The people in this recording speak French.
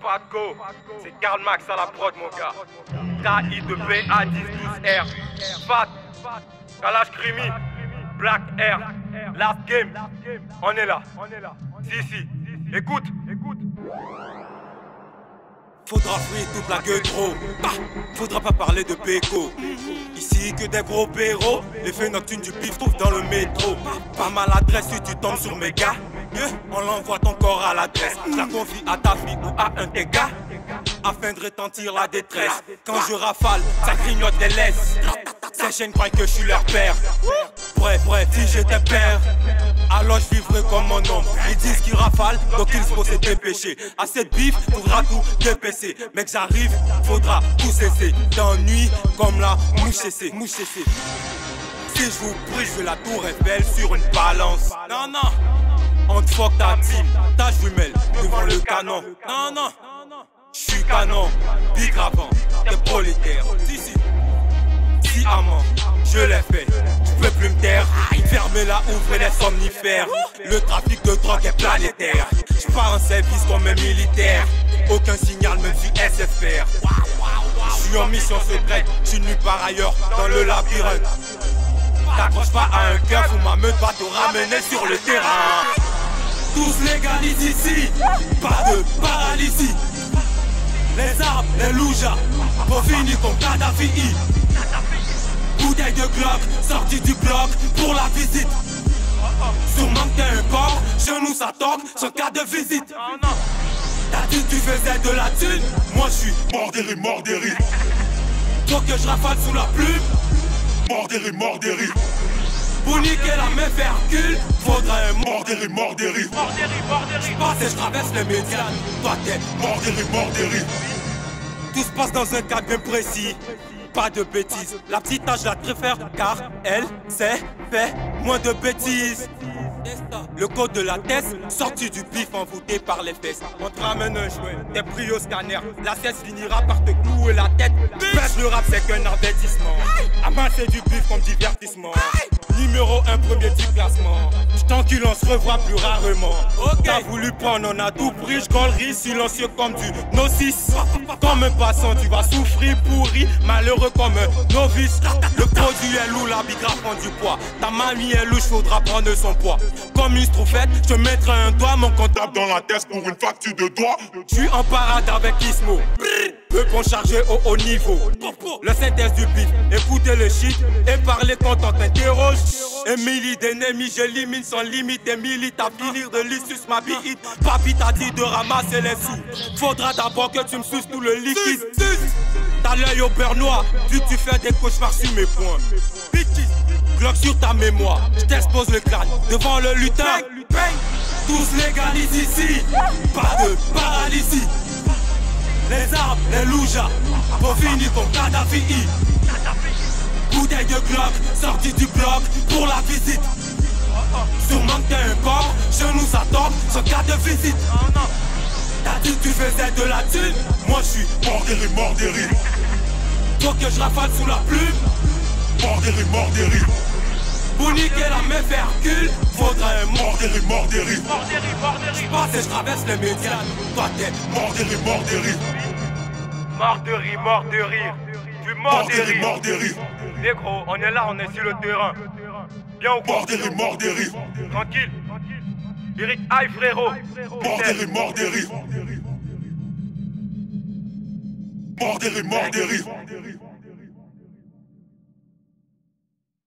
Patco, c'est Karl Max à la prod mon gars. KI2B A1012R. Fat, Kalash Krimi, Black Air, Last Game. On est là. Si. Écoute. Faudra fuir toute la gueule trop. Faudra pas parler de Péco. Ici que des gros péros. L'effet nocturne du pif trouve dans le métro. Pas maladresse si tu tombes sur mes gars. On l'envoie ton corps à l'adresse. La confie à ta fille ou à un de tes gars, afin de retentir la détresse. Quand je rafale, ça grignote des laisses. Ces chaînes croient que je suis leur père. Bref, si j'étais père, alors je vivrais comme mon homme. Ils disent qu'ils rafalent, donc ils faut se dépêcher. Assez de bif, faudra tout dépêcher. Mec, j'arrive, faudra tout cesser. D'ennui comme la mouche cessée. Si je vous prie, je fais la tour Eiffel sur une balance. Non. On te fuck ta team, ta jumelle devant le canon. Non. Je suis canon, big avant, t'es prolétaire. Si amant, je l'ai fait, tu peux plus me taire. Fermez-la, ouvrez les somnifères. Le trafic de drogue est planétaire. Je pars en service comme un militaire. Aucun signal, même si SFR. Je suis en mission secrète, je suis nulle part ailleurs dans le labyrinthe. T'accroches pas à un cœur ou ma meute va te ramener sur le terrain. Tous légalisent ici, pas de paralysie. Les arbres, les loujas, pour finir ton Kadhafi. Bouteille de Glock, sortie du bloc pour la visite. Sûrement que t'es un corps, chez nous ça toque, sans cas de visite. T'as dit que tu faisais de la thune, moi je suis mort des rires. Faut que je rafale sous la plume, mort des rires. Pour niquer la main Hercule, faudrait un mort des rires. Je passe et je traverse les médias, toi t'es mort des rires. Tout se passe dans un cadre bien précis, pas de bêtises. La petite âge la préfère car elle sait faire moins de bêtises. Le code de la tête, sorti du pif envoûté par les fesses. On te ramène un jouet, t'es pris au scanner. La cesse finira par te clouer la tête. Pêche le rap c'est qu'un avertissement. Amasser du pif comme divertissement. Numéro 1 premier du classement. J't'encule on se revoit plus rarement. T'as voulu prendre on a tout pris. J'gollerie silencieux comme du novice. Comme un passant tu vas souffrir pourri. Malheureux comme un novice. Le produit est lourd, la bigra prend du poids. Ta mamie est louche, faudra prendre son poids. Comme une stroufette, je te mettrai un doigt. Mon comptable dans la tête pour une facture de doigt. J'suis en parade avec Ismo. Peu pour charger au haut niveau. Le synthèse du beat, écoutez le shit et parlez quand on t'interroge. Un milli d'ennemis, j'élimine sans limite. Des milite à finir de l'issus ma bite. Papi t'a dit de ramasser les sous. Faudra d'abord que tu me suces tout le liquide. T'as l'œil au beurre noir, vu que tu fais des cauchemars sur mes poings. Glock sur ta mémoire, je t'expose le crâne devant le lutin. Tous légalisent ici, pas de paralysie. Les arbres, les loujas, pour finir ton Kadhafi. Bouteille de Glock, sortie du bloc pour la visite. Sûrement que t'es un corps, chez nous ça tombe, sans cas de visite. T'as dit que tu faisais de la thune, moi je suis mort des rires. Faut que je rafale sous la plume, mort des rires. Pour niquer la main Hercule, faudrait un mort des rires. Je passe et je traverse les médias, toi t'es mort des rires. Mort de rire. Tu mort des rires. Négro, on est là, on est sur le terrain. Bien ou quoi? Mort des rires. Tranquille. Eric, aïe frérot. Mort des rires.